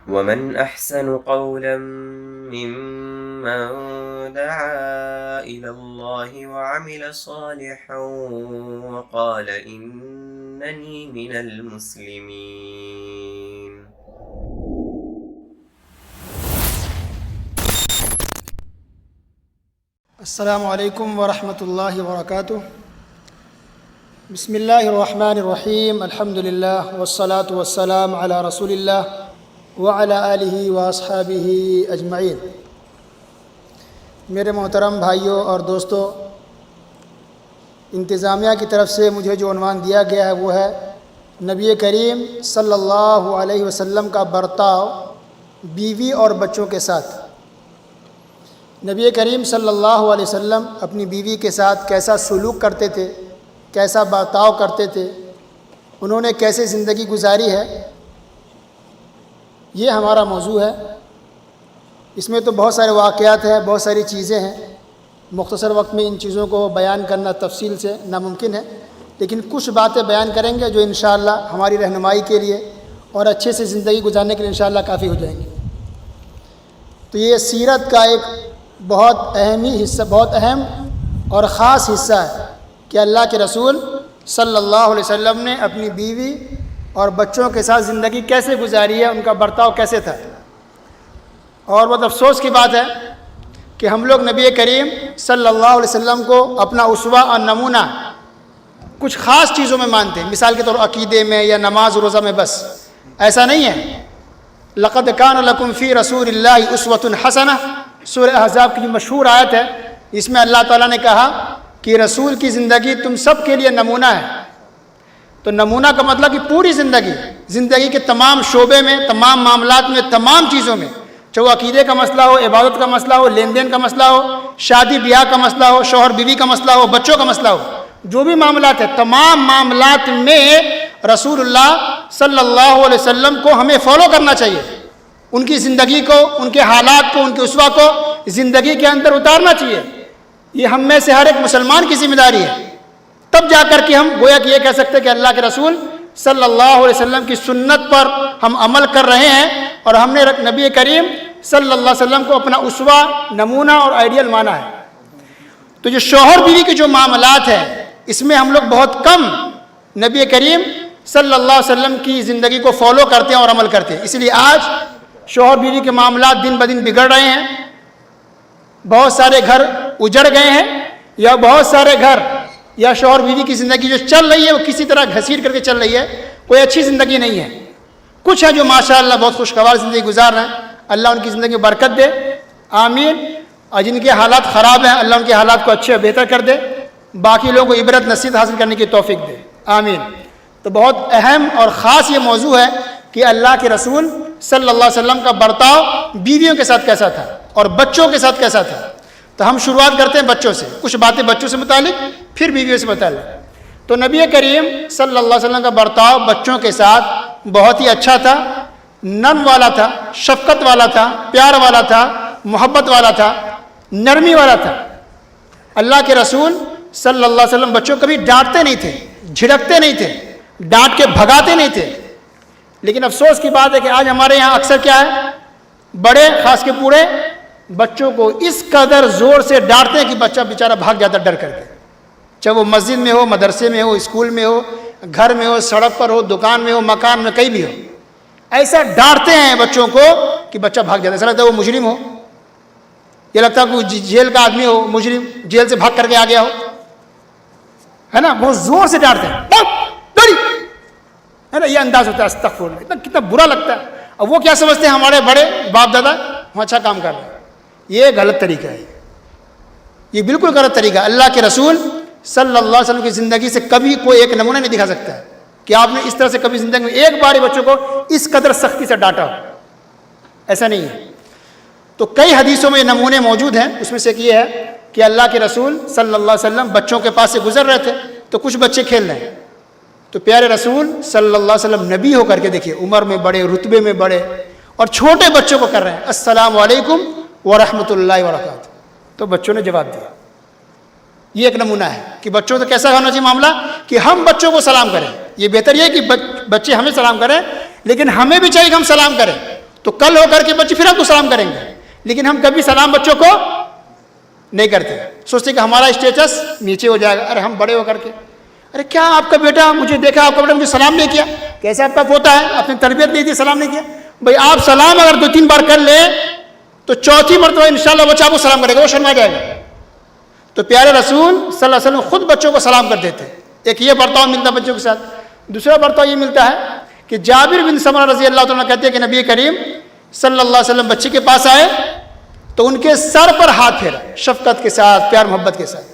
ومن أحسن قولا ممن دعا إلى الله وعمل صالحا وقال إنني من المسلمين. السلام علیکم ورحمۃ اللہ وبرکاتہ. بسم اللہ الرحمن الرحیم. الحمد للہ والصلاة والسلام علی رسول اللہ وعلی آلہ واصحابہ اجمعین. میرے محترم بھائیوں اور دوستوں، انتظامیہ کی طرف سے مجھے جو عنوان دیا گیا ہے وہ ہے نبی کریم صلی اللہ علیہ وسلم کا برتاؤ بیوی اور بچوں کے ساتھ. نبی کریم صلی اللہ علیہ وسلم اپنی بیوی کے ساتھ کیسا سلوک کرتے تھے، کیسا برتاؤ کرتے تھے، انہوں نے کیسے زندگی گزاری ہے، یہ ہمارا موضوع ہے. اس میں تو بہت سارے واقعات ہیں، بہت ساری چیزیں ہیں. مختصر وقت میں ان چیزوں کو بیان کرنا تفصیل سے ناممکن ہے، لیکن کچھ باتیں بیان کریں گے جو انشاءاللہ ہماری رہنمائی کے لیے اور اچھے سے زندگی گزارنے کے لیے انشاءاللہ کافی ہو جائیں گے. تو یہ سیرت کا ایک بہت اہم اور خاص حصہ ہے کہ اللہ کے رسول صلی اللہ علیہ وسلم نے اپنی بیوی اور بچوں کے ساتھ زندگی کیسے گزاری ہے، ان کا برتاؤ کیسے تھا. اور بہت افسوس کی بات ہے کہ ہم لوگ نبی کریم صلی اللہ علیہ وسلم کو اپنا اسوہ اور نمونہ کچھ خاص چیزوں میں مانتے ہیں، مثال کے طور عقیدے میں یا نماز روزہ میں، بس ایسا نہیں ہے. لقد کان لکم فی رسول اللہ اسوۃ حسنہ، سورہ احزاب کی جو مشہور آیت ہے، اس میں اللہ تعالیٰ نے کہا کہ رسول کی زندگی تم سب کے لیے نمونہ ہے. تو نمونہ کا مطلب کہ پوری زندگی کے تمام شعبے میں، تمام معاملات میں، تمام چیزوں میں، چاہے وہ عقیدے کا مسئلہ ہو، عبادت کا مسئلہ ہو، لین دین کا مسئلہ ہو، شادی بیاہ کا مسئلہ ہو، شوہر بیوی کا مسئلہ ہو، بچوں کا مسئلہ ہو، جو بھی معاملات ہیں، تمام معاملات میں رسول اللہ صلی اللہ علیہ وسلم کو ہمیں فالو کرنا چاہیے. ان کی زندگی کو، ان کے حالات کو، ان کے اسوہ کو زندگی کے اندر اتارنا چاہیے. یہ ہم میں سے ہر ایک مسلمان کی ذمہ داری ہے. تب جا کر کے ہم گویا کہ یہ کہہ سکتے ہیں کہ اللہ کے رسول صلی اللہ علیہ وسلم کی سنت پر ہم عمل کر رہے ہیں اور ہم نے نبی کریم صلی اللہ علیہ وسلم کو اپنا اسوہ، نمونہ اور آئیڈیل مانا ہے. تو جو شوہر بیوی کے جو معاملات ہیں، اس میں ہم لوگ بہت کم نبی کریم صلی اللہ علیہ وسلم کی زندگی کو فالو کرتے ہیں اور عمل کرتے ہیں. اس لیے آج شوہر بیوی کے معاملات دن بدن بگڑ رہے ہیں. بہت سارے گھر اجڑ گئے ہیں، یا بہت سارے گھر یا شوہر بیوی کی زندگی جو چل رہی ہے وہ کسی طرح گھسیٹ کر کے چل رہی ہے، کوئی اچھی زندگی نہیں ہے. کچھ ہے جو ماشاءاللہ بہت خوشگوار زندگی گزار رہے ہیں، اللہ ان کی زندگی میں برکت دے، آمین. اور جن کے حالات خراب ہیں اللہ ان کے حالات کو اچھے اور بہتر کر دے، باقی لوگوں کو عبرت نصیحت حاصل کرنے کی توفیق دے، آمین. تو بہت اہم اور خاص یہ موضوع ہے کہ اللہ کے رسول صلی اللہ علیہ وسلم کا برتاؤ بیویوں کے ساتھ کیسا تھا اور بچوں کے ساتھ کیسا تھا. تو ہم شروعات کرتے ہیں بچوں سے، کچھ باتیں بچوں سے متعلق، پھر بیویوں سے متعلق. تو نبی کریم صلی اللہ علیہ وسلم کا برتاؤ بچوں کے ساتھ بہت ہی اچھا تھا، نرم والا تھا، شفقت والا تھا، پیار والا تھا، محبت والا تھا، نرمی والا تھا. اللہ کے رسول صلی اللہ علیہ وسلم بچوں کو کبھی ڈانٹتے نہیں تھے، جھڑکتے نہیں تھے، ڈانٹ کے بھگاتے نہیں تھے. لیکن افسوس کی بات ہے کہ آج ہمارے یہاں اکثر کیا ہے، بڑے خاص کے بوڑھے بچوں کو اس قدر زور سے ڈانٹتے ہیں کہ بچہ بیچارہ بھاگ جاتا ڈر کر کے، چاہے وہ مسجد میں ہو، مدرسے میں ہو، اسکول میں ہو، گھر میں ہو، سڑک پر ہو، دکان میں ہو، مکان میں، کہیں بھی ہو. ایسا ڈانٹتے ہیں بچوں کو کہ بچہ بھاگ جاتا ہے. ایسا لگتا ہے وہ مجرم ہو، یہ لگتا ہے کہ جیل کا آدمی ہو، مجرم جیل سے بھاگ کر کے آ گیا ہو، ہے نا. بہت زور سے ڈانٹتے ہیں، ہے نا. یہ انداز ہوتا ہے استغفر اللہ، کتنا برا لگتا ہے. اب وہ کیا سمجھتے ہیں ہمارے بڑے باپ دادا ہم اچھا کام کر رہے ہیں. یہ غلط طریقہ ہے، یہ بالکل غلط طریقہ ہے. اللہ کے رسول صلی اللہ علیہ وسلم کی زندگی سے کبھی کوئی ایک نمونہ نہیں دکھا سکتا ہے کہ آپ نے اس طرح سے کبھی زندگی میں ایک بار بچوں کو اس قدر سختی سے ڈانٹا ہو. ایسا نہیں ہے. تو کئی حدیثوں میں یہ نمونے موجود ہیں. اس میں سے ایک یہ ہے کہ اللہ کے رسول صلی اللہ علیہ وسلم بچوں کے پاس سے گزر رہے تھے تو کچھ بچے کھیل رہے ہیں، تو پیارے رسول صلی اللہ علیہ وسلم نبی ہو کر کے دیکھیے، عمر میں بڑے، رتبے میں بڑے، اور چھوٹے بچوں کو کر رہے ہیں السلام علیکم ورحمۃ اللہ وبرکاتہ. تو بچوں نے جواب دیا. یہ ایک نمونہ ہے کہ بچوں سے کیسا ہونا چاہیے معاملہ کہ ہم بچوں کو سلام کریں. یہ بہتر یہ ہے کہ بچے ہمیں سلام کریں، لیکن ہمیں بھی چاہیے کہ ہم سلام کریں. تو کل ہو کر کے بچے پھر آپ کو سلام کریں گے، لیکن ہم کبھی سلام بچوں کو نہیں کرتے، سوچتے کہ ہمارا اسٹیٹس نیچے ہو جائے گا. ارے ہم بڑے ہو کر کے، ارے کیا آپ کا بیٹا مجھے دیکھا، آپ کا بیٹا مجھے سلام نہیں کیا، کیسے آپ کا پوتا ہے، آپ نے تربیت نہیں دی، سلام نہیں کیا. بھائی آپ سلام اگر 2-3 بار کر لیں تو چوتھی مرتبہ انشاءاللہ بچہ آپ کو سلام کرے گا، وہ شرما جائے گا. تو پیارے رسول صلی اللہ علیہ وسلم خود بچوں کو سلام کر دیتے. ایک یہ برتاؤ ملتا بچوں کے ساتھ. دوسرا برتاؤ یہ ملتا ہے کہ جابر بن سمرہ رضی اللہ تعالیٰ کہتے ہیں کہ نبی کریم صلی اللہ علیہ وسلم بچے کے پاس آئے تو ان کے سر پر ہاتھ پھیرا، شفقت کے ساتھ، پیار محبت کے ساتھ.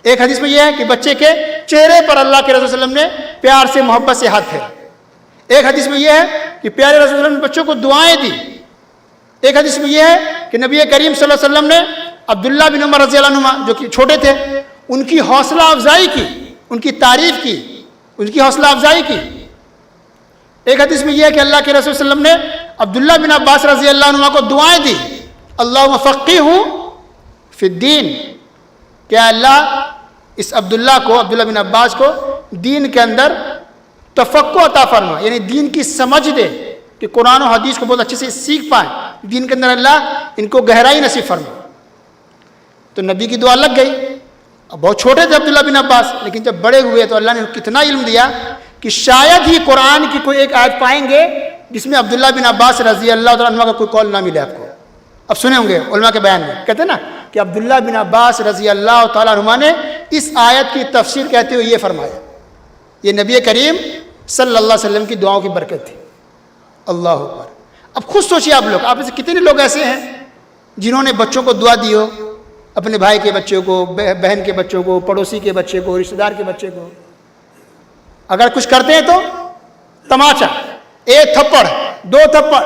ایک حدیث میں یہ ہے کہ بچے کے چہرے پر اللہ کے رسول صلی اللہ علیہ وسلم نے پیار سے محبت سے ہاتھ پھیرا. ایک حدیث میں یہ ہے کہ پیارے رسول صلی اللہ علیہ وسلم نے بچوں کو دعائیں دی. ایک حدیث میں یہ ہے کہ نبی کریم صلی اللہ علیہ وسلم نے عبداللہ بن عمر رضی اللہ عنہ جو کہ چھوٹے تھے ان کی حوصلہ افزائی کی، ان کی تعریف کی، ان کی حوصلہ افزائی کی. ایک حدیث میں یہ ہے کہ اللہ کے رسول صلی اللہ علیہ وسلم نے عبداللہ بن عباس رضی اللہ عنہ کو دعائیں دی، اللہم فقہہ فی الدین، کہ اللہ اس عبداللہ بن عباس کو دین کے اندر تفقہ عطا فرما، یعنی دین کی سمجھ دے کہ قرآن و حدیث کو بہت اچھے سے سیکھ پائیں، دین کے اندر اللہ ان کو گہرائی نصیب فرما. تو نبی کی دعا لگ گئی. اب بہت چھوٹے تھے عبداللہ بن عباس، لیکن جب بڑے ہوئے تو اللہ نے کتنا علم دیا کہ شاید ہی قرآن کی کوئی ایک آیت پائیں گے جس میں عبداللہ بن عباس رضی اللہ تعالیٰ عنہ کا کوئی قول نہ ملے آپ کو. اب سنے ہوں گے علماء کے بیان میں کہتے ہیں نا کہ عبداللہ بن عباس رضی اللہ تعالیٰ عنہ نے اس آیت کی تفسیر کہتے ہوئے یہ فرمایا، یہ نبی کریم صلی اللہ علیہ وسلم کی دعاؤں کی برکت تھی. اللہ اکبر. اب خود سوچیے آپ میں سے کتنے لوگ ایسے ہیں جنہوں نے بچوں کو دعا دی ہو، اپنے بھائی کے بچوں کو، بہن کے بچوں کو، پڑوسی کے بچے کو، رشتہ دار کے بچے کو. اگر کچھ کرتے ہیں تو تماچا، 1 تھپڑ 2 تھپڑ،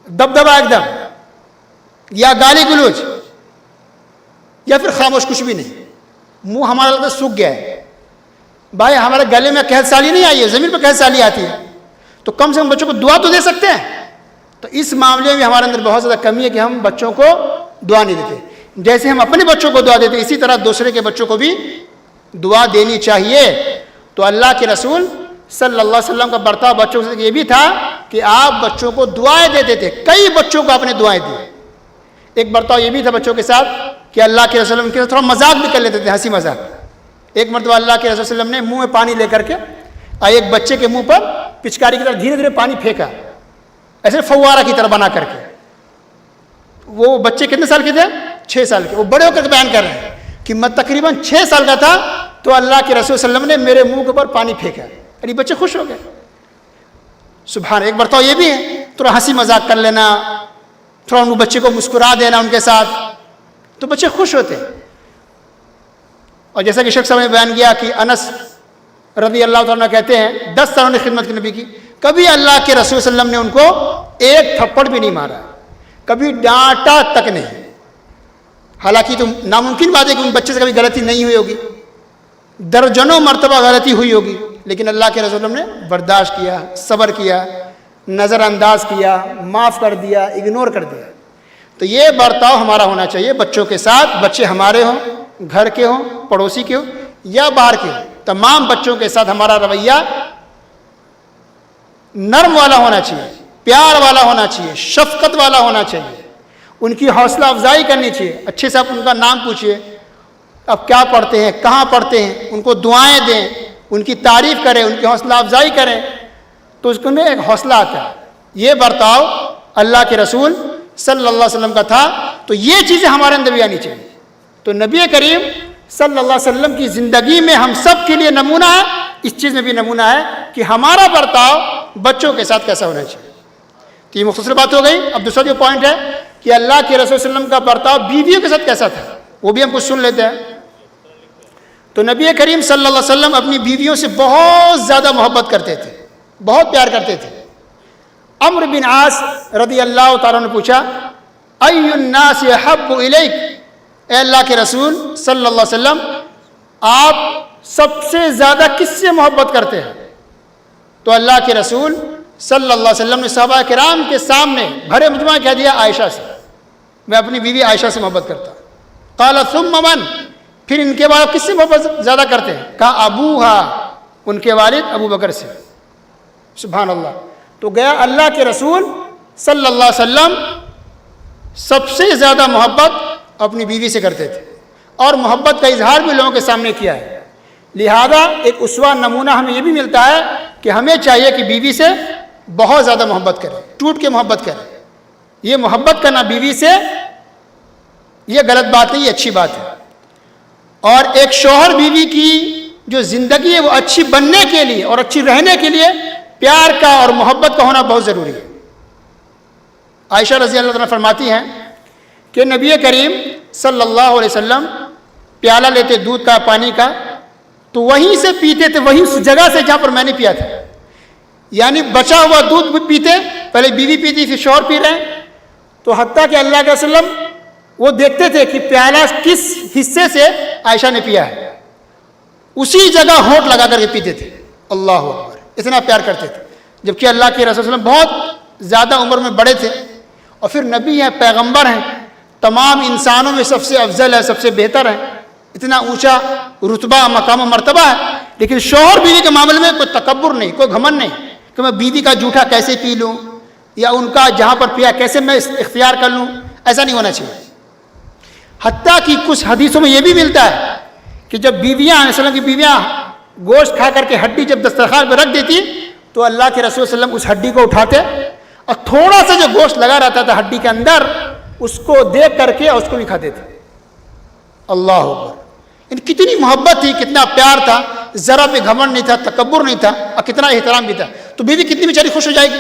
دبدبا ایک دم، یا گالی گلوچ، یا پھر خاموش، کچھ بھی نہیں. منہ ہمارا لگتا سوکھ گیا ہے. بھائی ہمارے گلے میں قحط سالی نہیں آئی ہے، زمین پہ قحط سالی آتی ہے، تو کم سے کم بچوں کو دعا تو دے سکتے ہیں. تو اس معاملے میں ہمارے اندر بہت زیادہ کمی ہے کہ ہم بچوں کو دعا نہیں دیتے. جیسے ہم اپنے بچوں کو دعا دیتے اسی طرح دوسرے کے بچوں کو بھی دعا دینی چاہیے. تو اللہ کے رسول صلی اللہ علیہ وسلم کا برتاؤ بچوں سے یہ بھی تھا کہ آپ بچوں کو دعائیں دیتے تھے. کئی بچوں کو آپ نے دعائیں دی. ایک برتاؤ یہ بھی تھا بچوں کے ساتھ کہ اللہ کے رسول کے ساتھ تھوڑا مذاق بھی کر لیتے تھے، ہنسی مذاق. ایک مرتبہ اللہ کے رسول صلی اللہ علیہ وسلم نے منہ میں پانی لے کر کے ایک بچے کے منہ پر پچکاری کی طرح دھیرے دھیرے پانی پھینکا، ایسے فوارہ کی طرح بنا کر کے. وہ بچے کتنے سال کے تھے؟ 6 سال کے. وہ بڑے ہو کر کے بیان کر رہے ہیں کہ میں تقریباً 6 سال کا تھا تو اللہ کے رسول صلی اللہ علیہ وسلم نے میرے منہ کے اوپر پانی پھینکا. ارے بچے خوش ہو گئے. سبحان. ایک برتاؤ یہ بھی ہے تھوڑا ہنسی مذاق کر لینا، تھوڑا ان بچے کو مسکرا دینا ان کے ساتھ، تو بچے خوش ہوتے. اور جیسا کہ شیخ صاحب نے بیان کیا کہ انس رضی اللہ تعالیٰ کہتے ہیں 10 سالوں نے خدمت کی نبی کی، کبھی اللہ کے رسول صلی اللہ علیہ وسلم نے ان کو ایک تھپڑ بھی نہیں مارا، کبھی ڈانٹا تک نہیں. حالانکہ تو ناممکن بات ہے کہ ان بچے سے کبھی غلطی نہیں ہوئی ہوگی، درجنوں مرتبہ غلطی ہوئی ہوگی، لیکن اللہ کے رسول نے برداشت کیا، صبر کیا، نظر انداز کیا، معاف کر دیا، اگنور کر دیا. تو یہ برتاؤ ہمارا ہونا چاہیے بچوں کے ساتھ. بچے ہمارے ہوں، گھر کے ہوں، پڑوسی کے ہوں یا باہر کے ہوں، تمام بچوں کے ساتھ ہمارا رویہ نرم والا ہونا چاہیے، پیار والا ہونا چاہیے، شفقت والا ہونا چاہیے. ان کی حوصلہ افزائی کرنی چاہیے. اچھے سے آپ ان کا نام پوچھیے، اب کیا پڑھتے ہیں، کہاں پڑھتے ہیں، ان کو دعائیں دیں، ان کی تعریف کریں، ان کی حوصلہ افزائی کریں، تو اس میں ایک حوصلہ آتا ہے. یہ برتاؤ اللہ کے رسول صلی اللہ علیہ وسلم کا تھا. تو یہ چیزیں ہمارے اندر بھی آنی چاہیے. تو نبی کریم صلی اللہ علیہ وسلم کی زندگی میں ہم سب کے لیے نمونہ ہے، اس چیز میں بھی نمونہ ہے کہ ہمارا برتاؤ بچوں کے ساتھ کیسا ہونا چاہیے. تو یہ مختصر بات ہو گئی. اب دوسرا جو پوائنٹ ہے کہ اللہ کے رسول صلی اللہ علیہ وسلم کا برتاؤ بیویوں کے ساتھ کیسا تھا، وہ بھی ہم کچھ سن لیتے ہیں. تو نبی کریم صلی اللہ علیہ وسلم اپنی بیویوں سے بہت زیادہ محبت کرتے تھے، بہت پیار کرتے تھے. عمرو بن عاص رضی اللہ تعالیٰ نے پوچھا، ای الناس احب الیک، اے اللہ کے رسول صلی اللہ علیہ وسلم آپ سب سے زیادہ کس سے محبت کرتے ہیں؟ تو اللہ کے رسول صلی اللہ علیہ وسلم نے صحابہ کرام کے سامنے بھرے مجمع کہہ دیا، عائشہ سے، میں اپنی بیوی عائشہ سے محبت کرتا ہوں. قال ثم من، پھر ان کے بعد کس سے محبت زیادہ کرتے ہیں؟ کہا ابوہا، ان کے والد ابو بکر سے. سبحان اللہ. تو گیا اللہ کے رسول صلی اللہ علیہ وسلم سب سے زیادہ محبت اپنی بیوی سے کرتے تھے اور محبت کا اظہار بھی لوگوں کے سامنے کیا ہے. لہذا ایک اسوہ نمونہ ہمیں یہ بھی ملتا ہے کہ ہمیں چاہیے کہ بیوی سے بہت زیادہ محبت کرے, ٹوٹ کے محبت کرے. یہ محبت کرنا بیوی سے یہ غلط بات نہیں, یہ اچھی بات ہے. اور ایک شوہر بیوی کی جو زندگی ہے وہ اچھی بننے کے لیے اور اچھی رہنے کے لیے پیار کا اور محبت کا ہونا بہت ضروری ہے. عائشہ رضی اللہ عنہا فرماتی ہیں کہ نبی کریم صلی اللہ علیہ وسلم پیالہ لیتے دودھ کا, پانی کا, تو وہیں سے پیتے تھے, وہیں اس جگہ سے جہاں پر میں نے پیا تھا. یعنی بچا ہوا دودھ پیتے, پہلے بیوی پیتی پھر شوہر پی رہے ہیں. تو حتیٰ کہ اللہ کے وسلم وہ دیکھتے تھے کہ پیالہ کس حصے سے عائشہ نے پیا ہے, اسی جگہ ہونٹ لگا کر کے پیتے تھے. اللہ اکبر, اتنا پیار کرتے تھے. جبکہ اللہ کے رسول صلی اللہ علیہ وسلم بہت زیادہ عمر میں بڑے تھے اور پھر نبی ہیں, پیغمبر ہیں, تمام انسانوں میں سب سے افضل ہے, سب سے بہتر ہے, اتنا اونچا رتبہ, مقام و مرتبہ ہے. لیکن شوہر بیوی کے معاملے میں کوئی تکبر نہیں, کوئی گھمنڈ نہیں کہ میں بیوی کا جھوٹا کیسے پی لوں یا ان کا جہاں پر پیا کیسے میں اختیار کر لوں, ایسا نہیں ہونا چاہیے. حتیٰ کہ کچھ حدیثوں میں یہ بھی ملتا ہے کہ جب بیویاں علیہ السلام کی بیویاں گوشت کھا کر کے ہڈی جب دسترخوان پہ رکھ دیتی تو اللہ کے رسول صلی اللہ علیہ وسلم اس ہڈی کو اٹھاتے اور تھوڑا سا جو گوشت لگا رہتا تھا ہڈی کے اندر اس کو دیکھ کر کے اور اس کو بھی کھاتے تھے. اللہ اکبر, ان کتنی محبت تھی, کتنا پیار تھا, ذرا بھی گھمنڈ نہیں تھا, تکبر نہیں تھا اور کتنا احترام بھی تھا. تو بیوی کتنی بیچاری خوش ہو جائے گی.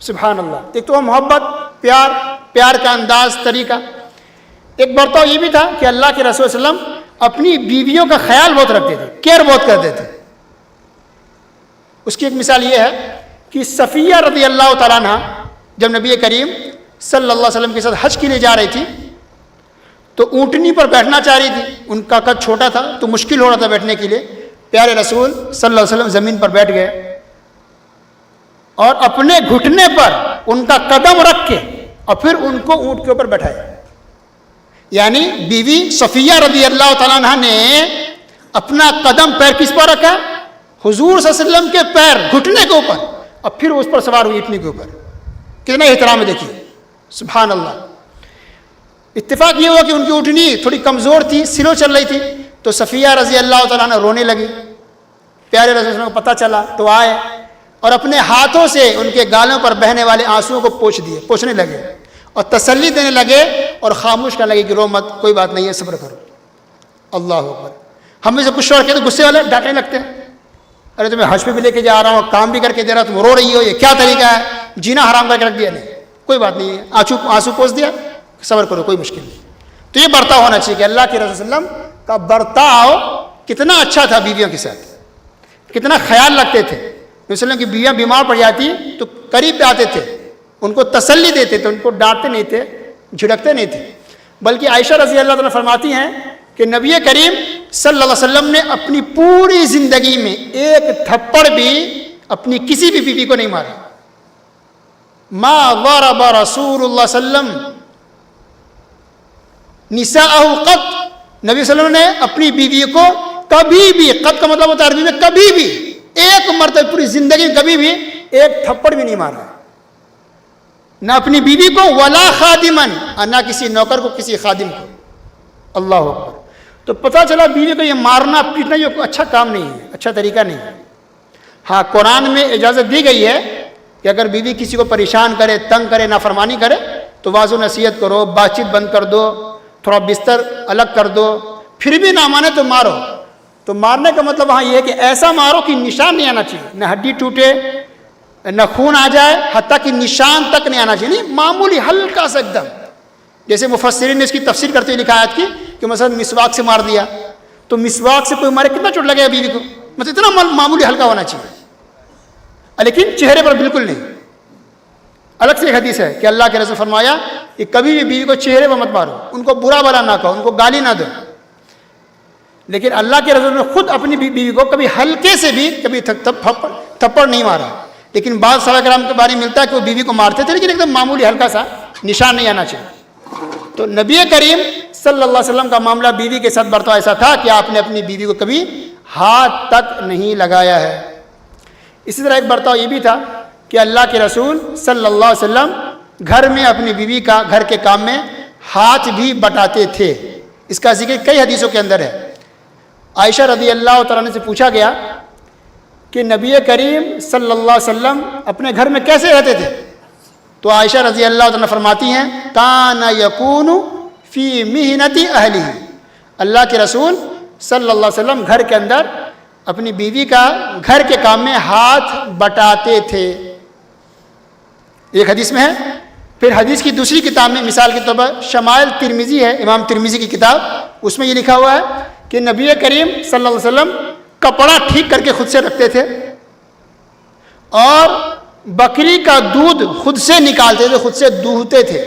سبحان اللہ. ایک تو وہ محبت, پیار کا انداز, طریقہ. ایک برتاؤ یہ بھی تھا کہ اللہ کے رسول صلی اللہ علیہ وسلم اپنی بیویوں کا خیال بہت رکھتے تھے, کیئر بہت کرتے تھے. اس کی ایک مثال یہ ہے کہ صفیہ رضی اللہ تعالیٰ عنہ جب نبی کریم صلی اللہ علیہ وسلم کے ساتھ حج کے لیے جا رہی تھی تو اونٹنی پر بیٹھنا چاہ رہی تھی. ان کا قد چھوٹا تھا تو مشکل ہو رہا تھا بیٹھنے کے لیے. پیارے رسول صلی اللہ علیہ وسلم زمین پر بیٹھ گئے اور اپنے گھٹنے پر ان کا قدم رکھ کے اور پھر ان کو اونٹ کے اوپر بیٹھایا. یعنی بیوی صفیہ رضی اللہ تعالیٰ عنہ نے اپنا قدم پیر کس پر رکھا, حضور صلی اللہ علیہ وسلم کے پیر گھٹنے کے اوپر, اور پھر اس پر سوار ہوئی اونٹنی کے اوپر. کتنا احترام ہے دیکھیے, سبحان اللہ. اتفاق یہ ہوا کہ ان کی اونٹنی تھوڑی کمزور تھی, سلو چل رہی تھی, تو صفیہ رضی اللہ تعالیٰ عنہ رونے لگی. پیارے رسول صلی اللہ علیہ وسلم کو پتہ چلا تو آئے اور اپنے ہاتھوں سے ان کے گالوں پر بہنے والے آنسوؤں کو پوچھنے لگے اور تسلی دینے لگے اور خاموش کرنے لگے کہ رو مت, کوئی بات نہیں ہے, صبر کرو. اللہ اکبر. ہم میں سے کچھ شوہر کہتے ہیں غصے والے ڈانٹنے لگتے ہیں, ارے تمہیں حج پہ بھی لے کے جا رہا ہوں, کام بھی کر کے دے رہا, تم رو رہی ہو, یہ کیا طریقہ ہے, جینا حرام کر کے رکھ دیا. نہیں, کوئی بات نہیں ہے, آنسو پوچھ دیا, صبر کرو, کوئی مشکل نہیں. تو یہ برتاؤ ہونا چاہیے کہ اللہ کے رسول صلی اللہ علیہ وسلم کا برتاؤ کتنا اچھا تھا بیویوں کے ساتھ, کتنا خیال رکھتے تھے. رسول اللہ کی بیویاں بیمار پڑ جاتی تو قریب پہ آتے تھے, ان کو تسلی دیتے تھے, ان کو ڈانٹتے نہیں تھے, جھڑکتے نہیں تھے. بلکہ عائشہ رضی اللہ عنہا فرماتی ہیں کہ نبی کریم صلی اللہ علیہ وسلم نے اپنی پوری زندگی میں ایک تھپڑ بھی اپنی کسی بھی بیوی کو نہیں مارا. ما ضرب رسول اللہ صلی اللہ علیہ وسلم نساءہ قط, نبی صلی اللہ علیہ وسلم نے اپنی بیوی کو کبھی بھی, قط کا مطلب ہوتا ہے عربی میں کبھی بھی, ایک مرتبہ پوری زندگی میں کبھی بھی ایک تھپڑ بھی نہیں مارا. نہ اپنی بیوی کو, ولا خادمن, نہ کسی نوکر کو, کسی خادم کو. اللہ اکبر. تو پتہ چلا بیوی کو یہ مارنا پیٹنا یہ اچھا کام نہیں ہے, اچھا طریقہ نہیں ہے. ہاں, قرآن میں اجازت دی گئی ہے کہ اگر بیوی کسی کو پریشان کرے, تنگ کرے, نافرمانی کرے تو واض و نصیحت کرو, بات چیت بند کر دو, تھوڑا بستر الگ کر دو, پھر بھی نہ مانے تو مارو. تو مارنے کا مطلب وہاں یہ ہے کہ ایسا مارو کہ نشان نہیں آنا چاہیے, نہ ہڈی ٹوٹے, نہ خون آ جائے, حتیٰ کہ نشان تک نہیں آنا چاہیے. نہیں, معمولی ہلکا سا ایک دم, جیسے مفسرین نے اس کی تفسیر کرتے ہوئے لکھا آیت کی کہ مثلا مسواک سے مار دیا, تو مسواک سے کوئی مارے کتنا چوٹ لگے گا بیوی کو, مطلب اتنا معمولی ہلکا ہونا چاہیے. لیکن چہرے پر بالکل نہیں. الگ سے ایک حدیث ہے کہ اللہ کے رسول فرمایا کہ کبھی بھی بیوی کو چہرے پر مت مارو, ان کو برا بھلا نہ کہو, ان کو گالی نہ دو. لیکن اللہ کے رسول نے خود اپنی بیوی کو کبھی ہلکے سے بھی کبھی تھپڑ نہیں مارا. لیکن بعض صحابہ کرام کے بارے میں ملتا ہے کہ وہ بیوی کو مارتے تھے, لیکن ایک دم معمولی ہلکا سا, نشان نہیں آنا چاہیے. تو نبی کریم صلی اللہ علیہ وسلم کا معاملہ بیوی کے ساتھ برتاؤ ایسا تھا کہ آپ نے اپنی بیوی کو کبھی ہاتھ تک نہیں لگایا ہے. اسی طرح ایک برتاؤ یہ بھی تھا کہ اللہ کے رسول صلی اللہ علیہ وسلم گھر میں اپنی بیوی کا گھر کے کام میں ہاتھ بھی بٹاتے تھے. اس کا ذکر کئی حدیثوں کے اندر ہے. عائشہ رضی اللہ تعالیٰ عنہ سے پوچھا گیا کہ نبی کریم صلی اللہ علیہ وسلم اپنے گھر میں کیسے رہتے تھے؟ تو عائشہ رضی اللہ تعالیٰ فرماتی ہیں کان یکون فی محنت اہلہ، اللہ کے رسول صلی اللہ علیہ وسلم گھر کے اندر اپنی بیوی کا گھر کے کام میں ہاتھ بٹاتے تھے. ایک حدیث میں ہے. پھر حدیث کی دوسری کتاب میں مثال کے طور پر شمائل ترمذی ہے، امام ترمذی کی کتاب، اس میں یہ لکھا ہوا ہے کہ نبی کریم صلی اللہ علیہ وسلم کپڑا ٹھیک کر کے خود سے رکھتے تھے اور بکری کا دودھ خود سے نکالتے تھے، خود سے دوہتے تھے.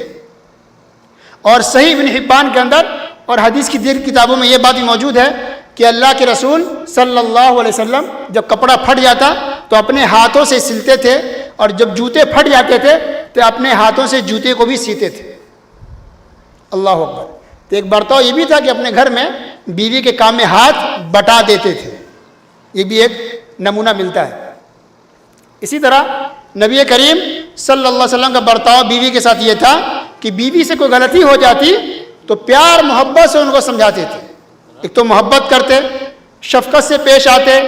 اور صحیح ابن حبان کے اندر اور حدیث کی دیگر کتابوں میں یہ بات بھی موجود ہے کہ اللہ کے رسول صلی اللہ علیہ وسلم جب کپڑا پھٹ جاتا تو اپنے ہاتھوں سے سلتے تھے، اور جب جوتے پھٹ جاتے تھے تو اپنے ہاتھوں سے جوتے کو بھی سیتے تھے. اللہ اکبر. تو ایک برتاؤ یہ بھی تھا کہ اپنے گھر میں بیوی کے کام میں ہاتھ بٹا دیتے تھے. یہ بھی ایک نمونہ ملتا ہے. اسی طرح نبی کریم صلی اللہ علیہ وسلم کا برتاؤ بیوی کے ساتھ یہ تھا کہ بیوی سے کوئی غلطی ہو جاتی تو پیار محبت سے ان کو سمجھاتے تھے. ایک تو محبت کرتے، شفقت سے پیش آتے،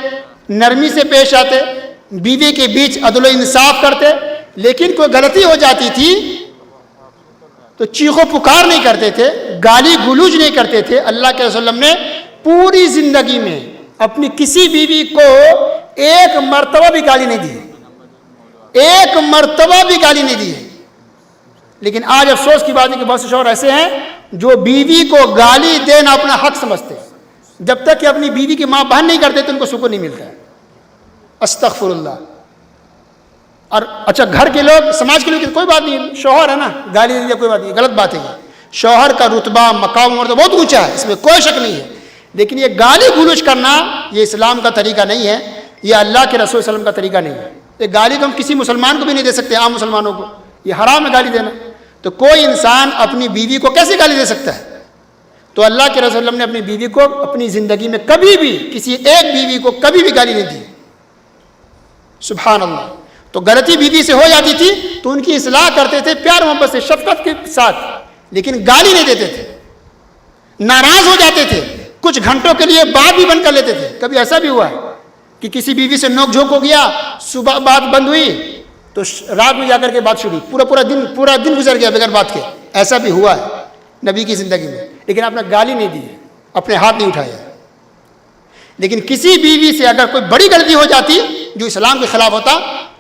نرمی سے پیش آتے، بیوی کے بیچ عدل و انصاف کرتے. لیکن کوئی غلطی ہو جاتی تھی تو چیخ و پکار نہیں کرتے تھے، گالی گلوج نہیں کرتے تھے. اللہ کے رسول اللہ نے پوری زندگی میں اپنی کسی بیوی کو ایک مرتبہ بھی گالی نہیں دی، ایک مرتبہ بھی گالی نہیں دی. لیکن آج افسوس کی بات ہے کہ بہت سے شوہر ایسے ہیں جو بیوی کو گالی دینا اپنا حق سمجھتے ہیں. جب تک کہ اپنی بیوی کی ماں بہن نہیں کرتے تو ان کو سکون نہیں ملتا ہے. استغفر اللہ. اور اچھا گھر کے لوگ، سماج کے لوگ کوئی بات نہیں، شوہر ہے نا، گالی دے دیا کوئی بات نہیں، غلط بات ہے. یہ شوہر کا رتبہ مقام مرتبہ بہت اونچا ہے، اس میں کوئی شک نہیں ہے. لیکن یہ گالی گلوچ کرنا یہ اسلام کا طریقہ نہیں ہے، یہ اللہ کے رسول صلی اللہ علیہ وسلم کا طریقہ نہیں ہے. یہ گالی تو ہم کسی مسلمان کو بھی نہیں دے سکتے، عام مسلمانوں کو یہ حرام ہے گالی دینا. تو کوئی انسان اپنی بیوی کو کیسے گالی دے سکتا ہے؟ تو اللہ کے رسول اللہ نے اپنی بیوی کو اپنی زندگی میں کبھی بھی، کسی ایک بیوی کو کبھی بھی گالی نہیں دی. سبحان اللہ. تو غلطی بیوی سے ہو جاتی تھی تو ان کی اصلاح کرتے تھے پیار محبت سے، شفقت کے ساتھ، لیکن گالی نہیں دیتے تھے. ناراض ہو جاتے تھے، کچھ گھنٹوں کے لیے بات بھی بند کر لیتے تھے. کبھی ایسا بھی ہوا ہے کہ کسی بیوی سے نوک جھوک ہو گیا، صبح بات بند ہوئی تو رات میں جا کر کے بات شروع، پورا دن گزر گیا بغیر بات کے. ایسا بھی ہوا ہے نبی کی زندگی میں. لیکن آپ نے گالی نہیں دی، اپنے ہاتھ نہیں اٹھایا. لیکن کسی بیوی سے اگر کوئی بڑی غلطی ہو جاتی جو اسلام کے خلاف ہوتا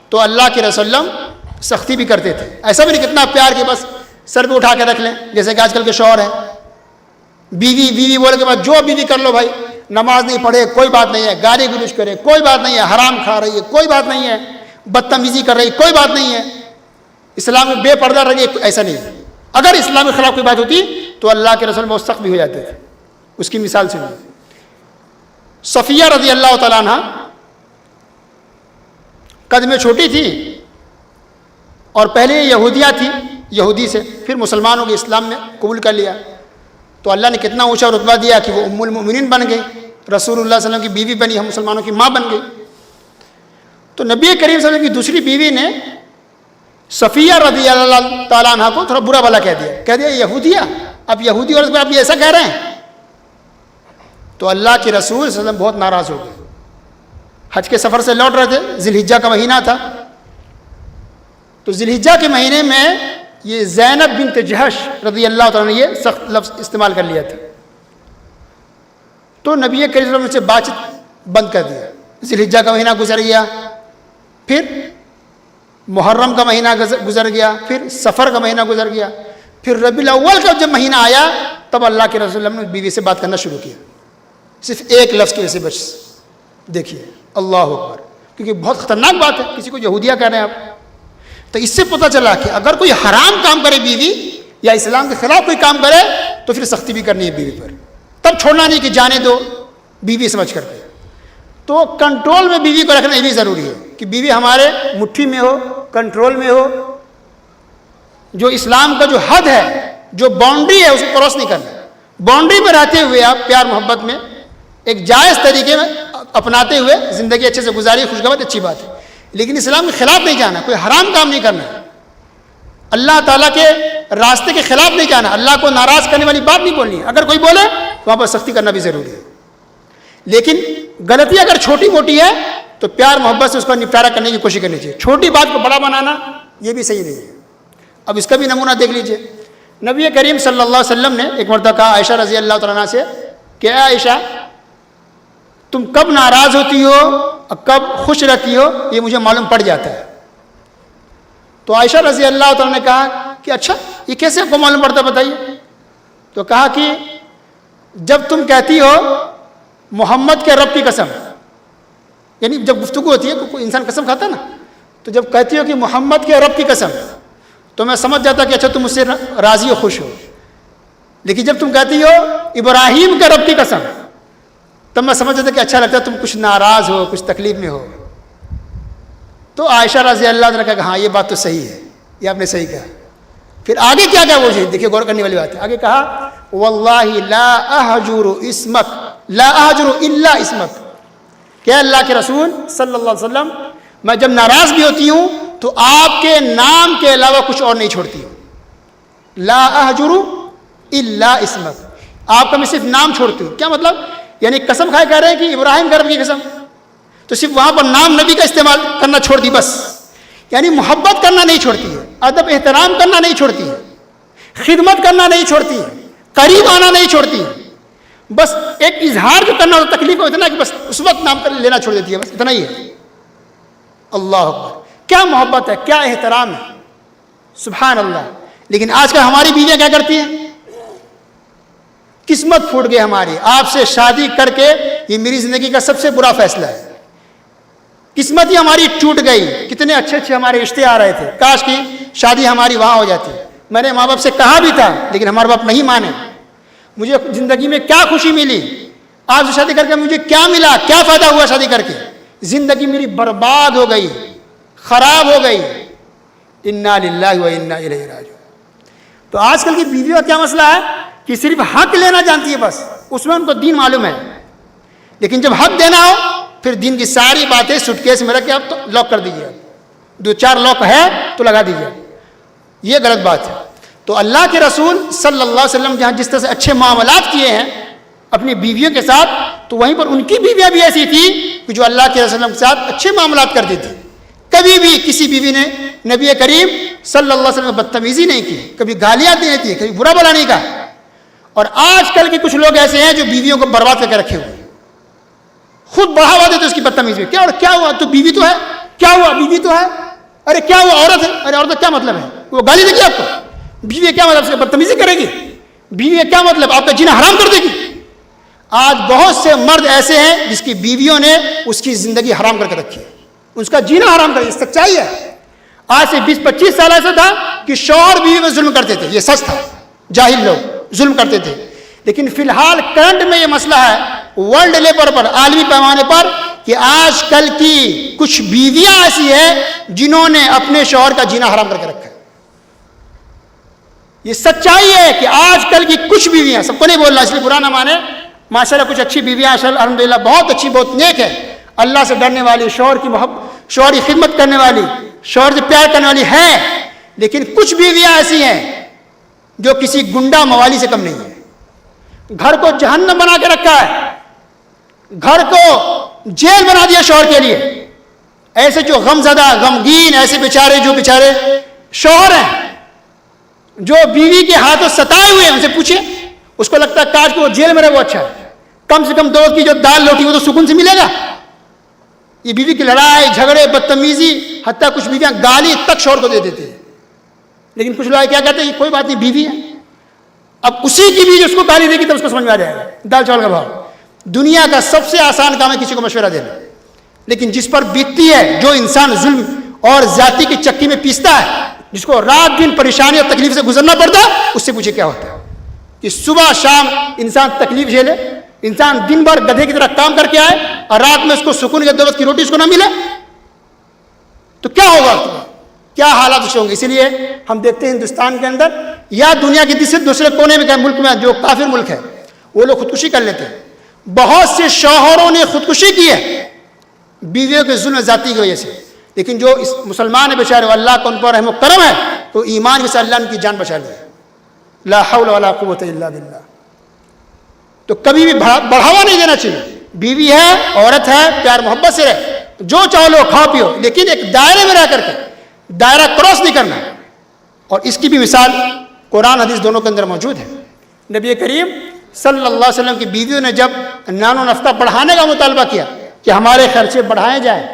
تو اللہ کے رسول سختی بھی کرتے تھے. ایسا بھی نہیں کتنا پیار کے بس سر پہ اٹھا کے رکھ لیں جیسے کہ آج کل کے شوہر ہیں. بیوی بولے کے بعد جو بیوی کر لو بھائی، نماز نہیں پڑھے کوئی بات نہیں ہے، گالی گلوچ کرے کوئی بات نہیں ہے، حرام کھا رہی ہے کوئی بات نہیں ہے، بدتمیزی کر رہی کوئی بات نہیں ہے، اسلام میں بے پردہ رہی ہے، ایسا نہیں ہے. اگر اسلام کے خلاف کوئی بات ہوتی تو اللہ کے رسول بہت سخت بھی ہو جاتے تھے. اس کی مثال سنیے. صفیہ رضی اللہ تعالیٰ عنہ قد میں چھوٹی تھی اور پہلے یہودیہ تھی، یہودی سے پھر مسلمانوں کے اسلام میں قبول کر لیا. تو اللہ نے کتنا اونچا رتبہ دیا کہ وہ ام المؤمنین بن گئی، رسول اللہ صلی اللہ علیہ وسلم کی بیوی بنی، ہم مسلمانوں کی ماں بن گئی. تو نبی کریم صلی اللہ علیہ وسلم کی دوسری بیوی نے صفیہ رضی اللہ تعالیٰ عنہ کو تھوڑا برا بھلا کہہ دیا یہودیہ، اب یہودی اور آپ یہ ایسا کہہ رہے ہیں. تو اللہ کے رسول صلی اللہ علیہ وسلم بہت ناراض ہو گئے. حج کے سفر سے لوٹ رہے تھے، ذی الحجہ کا مہینہ تھا. تو ذی الحجہ کے مہینے میں یہ زینب بنت جہش رضی اللہ تعالیٰ نے یہ سخت لفظ استعمال کر لیا تھا. تو نبی کریم صلی اللہ علیہ وسلم سے بات چیت بند کر دیا. ذی الحجہ کا مہینہ گزر گیا، پھر محرم کا مہینہ گزر گیا، پھر سفر کا مہینہ گزر گیا، پھر ربیع الاول کا جب مہینہ آیا تب اللہ کے رسول اللہ نے بیوی سے بات کرنا شروع کیا، صرف ایک لفظ کی وجہ سے. بس دیکھیے اللہ اکبر، کیونکہ بہت خطرناک بات ہے کسی کو یہودیہ کہہ رہے ہیں آپ. تو اس سے پتہ چلا کہ اگر کوئی حرام کام کرے بیوی یا اسلام کے خلاف کوئی کام کرے تو پھر سختی بھی کرنی ہے بیوی پر، تب چھوڑنا نہیں کہ جانے دو بیوی سمجھ کر کے. تو کنٹرول میں بیوی کو رکھنا یہ بھی ضروری ہے کہ بیوی ہمارے مٹھی میں ہو، کنٹرول میں ہو. جو اسلام کا جو حد ہے، جو باؤنڈری ہے، اس کو کراس نہیں کرنا. باؤنڈری میں رہتے ہوئے آپ پیار محبت میں ایک جائز طریقے میں اپناتے ہوئے زندگی اچھے سے گزاری، خوشگوار اچھی بات ہے. لیکن اسلام کے خلاف نہیں جانا, کوئی حرام کام نہیں کرنا, اللہ تعالیٰ کے راستے کے خلاف نہیں جانا, اللہ کو ناراض کرنے والی بات نہیں بولنی ہے. اگر کوئی بولے تو وہاں پر سختی کرنا بھی ضروری ہے, لیکن غلطی اگر چھوٹی موٹی ہے تو پیار محبت سے اس کا نپٹارا کرنے کی کوشش کرنی چاہیے. چھوٹی بات کو بڑا بنانا یہ بھی صحیح نہیں ہے. اب اس کا بھی نمونہ دیکھ لیجئے. نبی کریم صلی اللہ علیہ وسلم نے ایک مرتبہ کہا عائشہ رضی اللہ تعالیٰ عنہ سے کہ اے عائشہ, تم کب ناراض ہوتی ہو اور کب خوش رہتی ہو یہ مجھے معلوم پڑ جاتا ہے. تو عائشہ رضی اللہ تعالیٰ نے کہا کہ اچھا یہ کیسے آپ کو معلوم پڑتا ہے بتائیے. تو کہا کہ جب تم کہتی ہو محمد کے رب کی قسم, یعنی جب گفتگو ہوتی ہے کوئی انسان قسم کھاتا ہے نا, تو جب کہتی ہو کہ محمد کے رب کی قسم تو میں سمجھ جاتا کہ اچھا تم مجھ سے راضی ہو, خوش ہو. لیکن جب تم کہتی ہو ابراہیم کے رب کی قسم تب میں سمجھ جاتا کہ اچھا لگتا ہے تم کچھ ناراض ہو, کچھ تکلیف میں ہو. تو عائشہ رضی اللہ عنہ نے کہا کہ ہاں یہ بات تو صحیح ہے, یہ آپ نے صحیح کہا. پھر آگے کیا کہا وہ دیکھیے, غور کرنے والی بات ہے. آگے کہا واللہ لا اہجر اسمک لا اہجر الا اسمک, کہ اللہ کے رسول صلی اللہ علیہ وسلم میں جب ناراض بھی ہوتی ہوں تو آپ کے نام کے علاوہ کچھ اور نہیں چھوڑتی ہوں. لا اہجر الا اسمک, آپ کا میں صرف نام چھوڑتی ہوں. کیا مطلب؟ یعنی قسم کھائے کہہ رہے ہیں کہ ابراہیم کے رب کی قسم, تو صرف وہاں پر نام نبی کا استعمال کرنا چھوڑ دی بس. یعنی محبت کرنا نہیں چھوڑتی ہے, ادب احترام کرنا نہیں چھوڑتی ہے, خدمت کرنا نہیں چھوڑتی ہے, قریب آنا نہیں چھوڑتی ہے. بس ایک اظہار جو کرنا ہوتا تکلیف کو اتنا کہ بس اس وقت نام کر لینا چھوڑ دیتی ہے, بس اتنا ہی ہے. اللہ اکبر, کیا محبت ہے, کیا احترام ہے, سبحان اللہ. لیکن آج کل ہماری بیویاں کیا کرتی ہیں, قسمت پھوٹ گئی ہماری, آپ سے شادی کر کے یہ میری زندگی کا سب سے برا فیصلہ ہے, قسمت ہی ہماری ٹوٹ گئی. کتنے اچھے اچھے ہمارے رشتے آ رہے تھے, کاش کی شادی ہماری وہاں ہو جاتی. میں نے ماں باپ سے کہا بھی تھا لیکن ہمارے باپ نہیں مانے. مجھے زندگی میں کیا خوشی ملی, آپ سے شادی کر کے مجھے کیا ملا, کیا فائدہ ہوا شادی کر کے, زندگی میری برباد ہو گئی, خراب ہو گئی. انا للہ و انا الیہ راجعون. تو آج کل کی بیویوں کا کیا مسئلہ ہے کہ صرف حق لینا جانتی ہے, بس اس میں ان کو دین معلوم ہے, لیکن جب حق دینا ہو پھر دین کی ساری باتیں سوٹ کیس میں رکھ کے آپ تو لاک کر دیجیے, 2-4 لاک ہے تو لگا دیجیے. یہ غلط بات ہے. تو اللہ کے رسول صلی اللہ علیہ وسلم جہاں جس طرح سے اچھے معاملات کیے ہیں اپنی بیویوں کے ساتھ, تو وہیں پر ان کی بیویاں بھی ایسی تھیں کہ جو اللہ کے رسول کے ساتھ اچھے معاملات کرتی تھی. کبھی بھی کسی بیوی نے نبی کریم صلی اللہ علیہ وسلم کو بدتمیزی نہیں کی, کبھی گالیاں نہیں دی, کبھی برا بلا نہیں کہا. اور آج کل کے کچھ لوگ ایسے ہیں جو بیویوں کو برباد کر کے رکھے ہوئے, خود بڑھاوا دیتے اس کی بدتمیزی میں. کیا ہوا, تو بیوی تو ہے, کیا ہوا, بیوی تو ہے, ارے کیا ہوا, عورت ہے, ارے عورت کا کیا مطلب ہے, وہ گالی دے گی آپ کو, بیوی کیا مطلب, سے بدتمیزی کرے گی, بیوی کیا مطلب, آپ کا جینا حرام کر دے گی. آج بہت سے مرد ایسے ہیں جس کی بیویوں نے اس کی زندگی حرام کر کے رکھی ہے, اس کا جینا حرام کر دیا. سچائی ہے. آج سے 20-25 سال ایسا تھا کہ شوہر بیوی میں ظلم کرتے تھے, یہ سچ تھا, جاہل لوگ ظلم کرتے تھے. لیکن فی الحال کرنٹ میں یہ مسئلہ ہے ورلڈ لیول پر, عالمی پیمانے پر, کہ آج کل کی کچھ بیویاں ایسی ہیں جنہوں نے اپنے شوہر کا جینا حرام کر کے رکھا ہے. یہ سچائی ہے کہ آج کل کی کچھ بیویاں, سب کو نہیں بول رہا اس لیے برا نہ مانے, ماشاءاللہ کچھ اچھی بیویاں الحمدللہ بہت اچھی, بہت نیک ہے, اللہ سے ڈرنے والی, شوہر کی محبت, شوہر کی خدمت کرنے والی, شوہر سے پیار کرنے والی ہے. لیکن کچھ بیویاں ایسی ہیں جو کسی گنڈا موالی سے کم نہیں ہے, گھر کو جہنم بنا کے رکھا ہے, گھر کو جیل بنا دیا شوہر کے لیے. ایسے جو غم زدہ, غمگین, ایسے بیچارے جو بیچارے شوہر ہیں جو بیوی کے ہاتھوں ستائے ہوئے ہیں, ان سے پوچھیں, اس کو لگتا ہے کاش کہ وہ جیل میں رہے وہ اچھا ہے, کم سے کم 2 کی جو دال روٹی وہ تو سکون سے ملے گا. یہ بیوی کی لڑائی جھگڑے, بدتمیزی, حتیٰ کچھ بیویاں گالی تک شوہر کو دے دیتے ہیں. لیکن کچھ لوگ کیا کہتے ہیں, کوئی بات نہیں بیوی ہے, اب اسی کی بھی جو اس کو گالی دے گی تب اس کو سمجھ میں آ جائے گا دال چاول کا بھاؤ. دنیا کا سب سے آسان کام ہے کسی کو مشورہ دینا, لیکن جس پر بیتتی ہے, جو انسان ظلم اور زیادتی کی چکی میں پیستا ہے, جس کو رات دن پریشانی اور تکلیف سے گزرنا پڑتا ہے, اس سے پوچھے کیا ہوتا ہے کہ صبح شام انسان تکلیف جھیلے, انسان دن بھر گدھے کی طرح کام کر کے آئے اور رات میں اس کو سکون کے دولت کی روٹی اس کو نہ ملے, تو کیا ہوگا, کیا حالات اس ہوں گے. اسی لیے ہم دیکھتے ہیں ہندوستان کے اندر یا دنیا کے دوسرے کونے میں ملک میں جو کافر ملک ہے وہ لوگ خودکشی کر لیتے ہیں. بہت سے شوہروں نے خودکشی کی ہے بیویوں کے ظلم ذاتی کی وجہ سے. لیکن جو اس مسلمان ہے بیچارے اللہ کا ان پر رحم و کرم ہے تو ایمان سے اللہ ان کی جان بچا لے. لا حول ولا قوت الا باللہ. تو کبھی بھی بڑھاوا نہیں دینا چاہیے. بیوی ہے, عورت ہے, پیار محبت سے رہے, جو چاہو لو کھاؤ پیو, لیکن ایک دائرے میں رہ کر کے دائرہ کراس نہیں کرنا. اور اس کی بھی مثال قرآن حدیث دونوں کے اندر موجود ہے. نبی کریم صلی اللہ علیہ وسلم کی بیویوں نے جب نان و نفقہ بڑھانے کا مطالبہ کیا کہ ہمارے خرچے بڑھائے جائیں,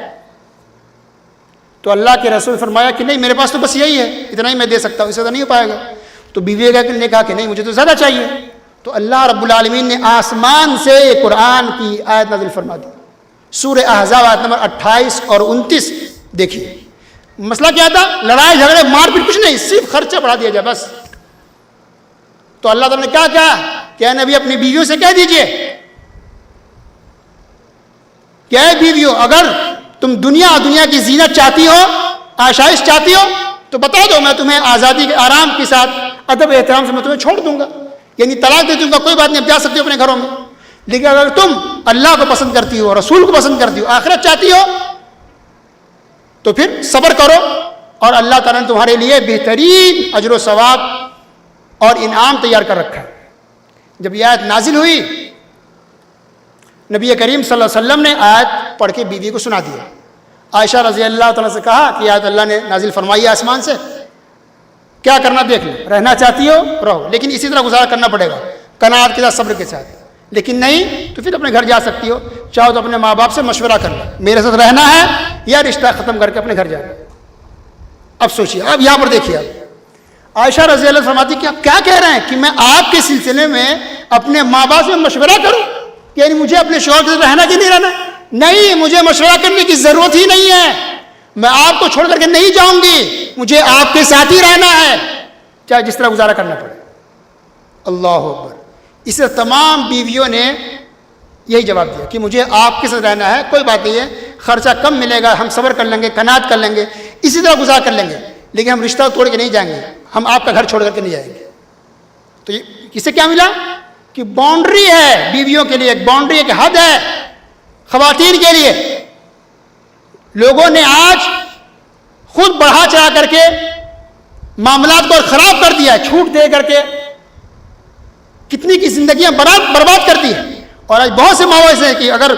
تو اللہ کے رسول فرمایا کہ نہیں, میرے پاس تو بس یہی ہے, اتنا ہی میں دے سکتا ہوں, اس سے نہیں ہو پائے گا. تو بیوی نے کہا کہ نہیں, مجھے تو زیادہ چاہیے. تو اللہ رب العالمین نے آسمان سے قرآن کی آیت نازل فرما دی. سورہ احزاب آیت نمبر 28 اور 29 دیکھیے. مسئلہ کیا تھا؟ لڑائی جھگڑے مار پیٹ کچھ نہیں, صرف خرچہ بڑھا دیا جائے بس. تو اللہ تعالیٰ نے کیا کہا کہ اے نبی اپنی بیویوں سے کہہ دیجئے کہ اے بیویوں, اگر تم دنیا کی زینت چاہتی ہو, آشائش چاہتی ہو, تو بتا دو, میں تمہیں آزادی کے آرام کے ساتھ ادب احترام سے میں تمہیں چھوڑ دوں گا, یعنی طلاق دے دوں گا, کوئی بات نہیں, اب جا سکتے ہو اپنے گھروں میں. لیکن اگر تم اللہ کو پسند کرتی ہو, رسول کو پسند کرتی ہو, آخرت چاہتی ہو, تو پھر صبر کرو, اور اللہ تعالیٰ نے تمہارے لیے بہترین اجر و ثواب اور انعام تیار کر رکھا ہے. جب یہ آیت نازل ہوئی, نبی کریم صلی اللہ علیہ وسلم نے آیت پڑھ کے بیوی کو سنا دیا. عائشہ رضی اللہ تعالیٰ سے کہا کہ آیت اللہ نے نازل فرمائی آسمان سے, کیا کرنا دیکھ لو, رہنا چاہتی ہو رہو, لیکن اسی طرح گزارا کرنا پڑے گا, قناعت کے ساتھ, صبر کے ساتھ. لیکن نہیں تو پھر اپنے گھر جا سکتی ہو, چاہو تو اپنے ماں باپ سے مشورہ کر لو, میرے ساتھ رہنا ہے یا رشتہ ختم کر کے اپنے گھر جانا. اب سوچیے, اب یہاں پر دیکھیے, اب عائشہ رضی اللہ فرماتی کہ آپ کیا کہہ رہے ہیں کہ میں آپ کے سلسلے میں اپنے ماں باپ سے مشورہ کروں, یعنی مجھے اپنے شوہر کے ساتھ رہنا کہ نہیں رہنا؟ نہیں, مجھے مشورہ کرنے کی ضرورت ہی نہیں ہے, میں آپ کو چھوڑ کر کے نہیں جاؤں گی, مجھے آپ کے ساتھ ہی رہنا ہے, چاہے جس طرح گزارا کرنا پڑے. اللہ اکبر. اس سے تمام بیویوں نے یہی جواب دیا کہ مجھے آپ کے ساتھ رہنا ہے, کوئی بات نہیں ہے, خرچہ کم ملے گا, ہم صبر کر لیں گے, قناعت کر لیں گے, اسی طرح گزار کر لیں گے, لیکن ہم رشتہ توڑ کے نہیں جائیں گے, ہم آپ کا گھر چھوڑ کر کے نہیں جائیں گے. تو یہ کس سے کیا ملا کہ باؤنڈری ہے بیویوں کے لیے, ایک باؤنڈری, ایک حد ہے خواتین کے لیے. لوگوں نے آج خود بڑھا چڑھا کر کے معاملات کو خراب کر دیا, چھوٹ دے کر کے کتنی کی زندگیاں برباد کرتی ہیں. اور آج بہت سے ماحول ایسے ہیں کہ اگر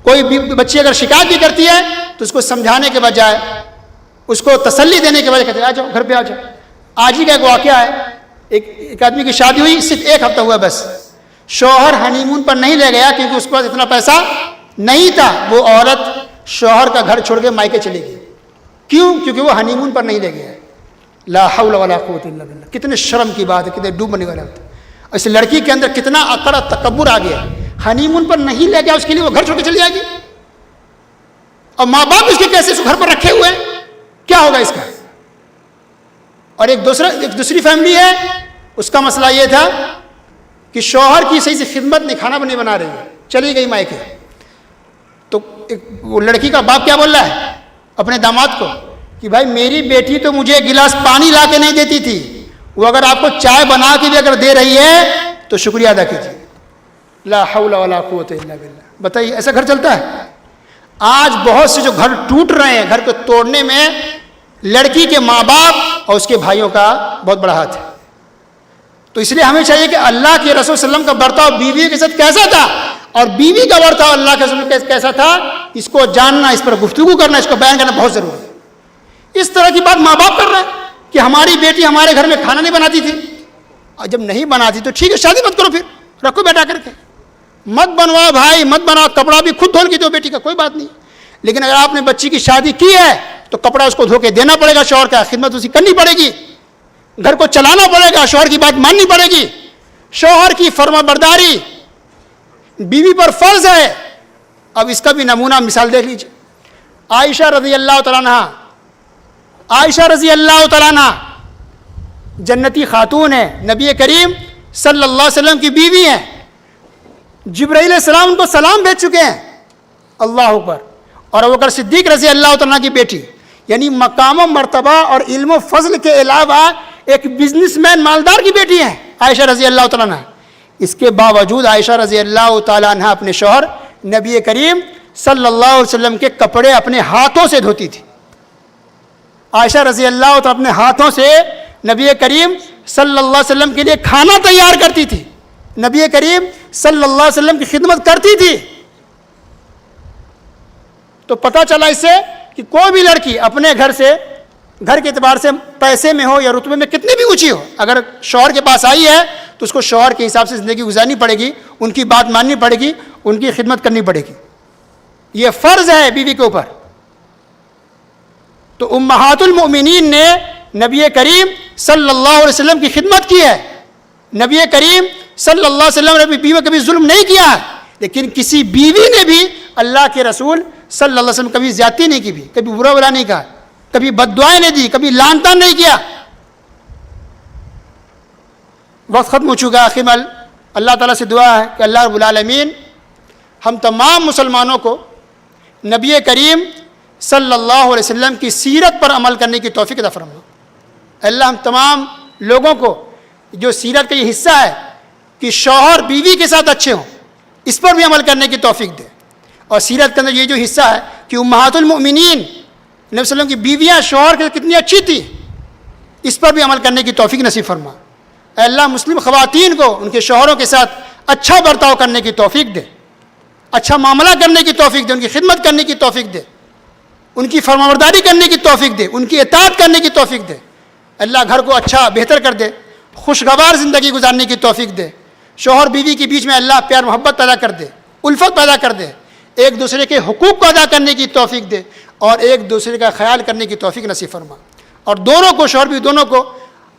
کوئی بچی اگر شکایت بھی کرتی ہے تو اس کو سمجھانے کے بجائے, اس کو تسلی دینے کے بجائے کہتے ہیں آ جاؤ گھر پہ آ جاؤ. آج ہی کا ایک واقعہ ہے, ایک آدمی کی شادی ہوئی, صرف 1 ہفتہ ہوا بس, شوہر ہنی مون پر نہیں لے گیا کیونکہ اس کے پاس اتنا پیسہ نہیں تھا. وہ عورت شوہر کا گھر چھوڑ کے مائکے چلی گئی. کیوں؟ کیونکہ وہ ہنی مون پر نہیں لے گیا. لا حول ولا قوت الا باللہ. کتنے شرم کی بات ہے, کتنے ڈوبنے والا ہوتا ہے. اس لڑکی کے اندر کتنا عقل تکبر آ گیا, ہنی مون پر نہیں لے گیا اس کے لیے وہ گھر چھوڑ کے چلی جائے گی. اور ماں باپ اس کے کیسے اس گھر پر رکھے ہوئے ہیں, کیا ہوگا اس کا؟ اور ایک دوسری فیملی ہے, اس کا مسئلہ یہ تھا کہ شوہر کی صحیح سے خدمت نہیں, کھانا نہیں بنا رہی ہے, چلی گئی مائکے. تو وہ لڑکی کا باپ کیا بول رہا ہے اپنے داماد کو کہ بھائی میری بیٹی تو مجھے ایک گلاس پانی لا کے نہیں دیتی تھی, وہ اگر آپ کو چائے بنا کے بھی اگر دے رہی ہے تو شکریہ ادا کیجیے. لا حول ولا قوت الا باللہ. بتائیے ایسا گھر چلتا ہے؟ آج بہت سے جو گھر ٹوٹ رہے ہیں, گھر کو توڑنے میں لڑکی کے ماں باپ اور اس کے بھائیوں کا بہت بڑا ہاتھ ہے. تو اس لیے ہمیں چاہیے کہ اللہ کے رسول صلی اللہ علیہ وسلم کا برتاؤ بیوی کے ساتھ کیسا تھا اور بیوی کا برتاؤ اللہ کے رسول کیسا تھا, اس کو جاننا, اس پر گفتگو کرنا, اس کو بیان کرنا بہت ضروری ہے. اس طرح کی بات ماں باپ کر رہے ہیں کہ ہماری بیٹی ہمارے گھر میں کھانا نہیں بناتی تھی, اور جب نہیں بناتی تو ٹھیک ہے شادی مت کرو, پھر رکھو بیٹا کر کے, مت بنواؤ بھائی, مت بناؤ, کپڑا بھی خود دھو کے دو بیٹی کا, کوئی بات نہیں. لیکن اگر آپ نے بچی کی شادی کی ہے تو کپڑا اس کو دھو کے دینا پڑے گا, شوہر کا خدمت اسی کرنی پڑے گی, گھر کو چلانا پڑے گا, شوہر کی بات ماننی پڑے گی, شوہر کی فرما برداری بیوی پر فرض ہے. اب اس کا بھی نمونہ مثال دیکھ لیجیے. عائشہ رضی اللہ تعالیٰ عنہ, عائشہ رضی اللہ تعالیٰ عنہ جنتی خاتون ہے, نبی کریم صلی اللہ علیہ وسلم کی بیوی ہیں. جبرائیل علیہ السلام ان کو سلام بھیج چکے ہیں, اللہ اکبر. اور ابوبکر صدیق رضی اللہ تعالیٰ کی بیٹی, یعنی مقام و مرتبہ اور علم و فضل کے علاوہ ایک بزنس مین مالدار کی بیٹی ہیں عائشہ رضی اللہ تعالیٰ عنہ. اس کے باوجود عائشہ رضی اللہ تعالیٰ عنہ اپنے شوہر نبی کریم صلی اللہ علیہ وسلم کے کپڑے اپنے ہاتھوں سے دھوتی تھی. عائشہ رضی اللہ تو اپنے ہاتھوں سے نبی کریم صلی اللہ علیہ وسلم کے لیے کھانا تیار کرتی تھی، نبی کریم صلی اللہ علیہ وسلم کی خدمت کرتی تھی۔ تو پتہ چلا اس سے کہ کوئی بھی لڑکی اپنے گھر کے اعتبار سے پیسے میں ہو یا رتبے میں کتنی بھی اونچی ہو، اگر شوہر کے پاس آئی ہے تو اس کو شوہر کے حساب سے زندگی گزارنی پڑے گی، ان کی بات ماننی پڑے گی، ان کی خدمت کرنی پڑے گی، یہ فرض ہے بیوی کے اوپر۔ تو امہات المؤمنین نے نبی کریم صلی اللہ علیہ وسلم کی خدمت کی ہے، نبی کریم صلی اللہ علیہ وسلم نے بیوی کبھی ظلم نہیں کیا ہے، لیکن کسی بیوی نے بھی اللہ کے رسول صلی اللہ علیہ وسلم کبھی زیادتی نہیں کی بھی، کبھی برا بلا نہیں کہا، کبھی بد دعائیں نہیں دی، کبھی لعن طعن نہیں کیا۔ وقت ختم ہو چکا، آخر میں اللہ تعالیٰ سے دعا ہے کہ اللہ رب العالمین ہم تمام مسلمانوں کو نبی کریم صلی اللہ علیہ وسلم کی سیرت پر عمل کرنے کی توفیق عطا فرمائے۔ اللہ ہم تمام لوگوں کو جو سیرت کا یہ حصہ ہے کہ شوہر بیوی کے ساتھ اچھے ہوں، اس پر بھی عمل کرنے کی توفیق دے، اور سیرت کے اندر یہ جو حصہ ہے کہ امہات المؤمنین نبی صلی اللہ علیہ وسلم کی بیویاں شوہر کے کتنی اچھی تھی، اس پر بھی عمل کرنے کی توفیق نصیب فرما۔ اے اللہ مسلم خواتین کو ان کے شوہروں کے ساتھ اچھا برتاؤ کرنے کی توفیق دے، اچھا معاملہ کرنے کی توفیق دے، ان کی خدمت کرنے کی توفیق دے، ان کی فرمانبرداری کرنے کی توفیق دے، ان کی اطاعت کرنے کی توفیق دے۔ اللہ گھر کو اچھا بہتر کر دے، خوشگوار زندگی گزارنے کی توفیق دے، شوہر بیوی کے بیچ میں اللہ پیار محبت پیدا کر دے، الفت پیدا کر دے، ایک دوسرے کے حقوق کو ادا کرنے کی توفیق دے، اور ایک دوسرے کا خیال کرنے کی توفیق نصیب فرما، اور دونوں کو شوہر بھی دونوں کو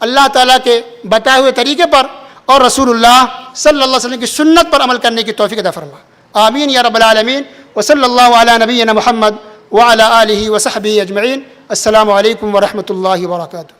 اللہ تعالیٰ کے بتائے ہوئے طریقے پر اور رسول اللہ صلی اللہ علیہ وسلم کی سنت پر عمل کرنے کی توفیق عطا فرما۔ آمین یا رب العالمین، وصلی اللہ علی نبینا محمد وعلی آلہ وصحبہ اجمعین۔ السلام علیکم ورحمۃ اللہ وبرکاتہ۔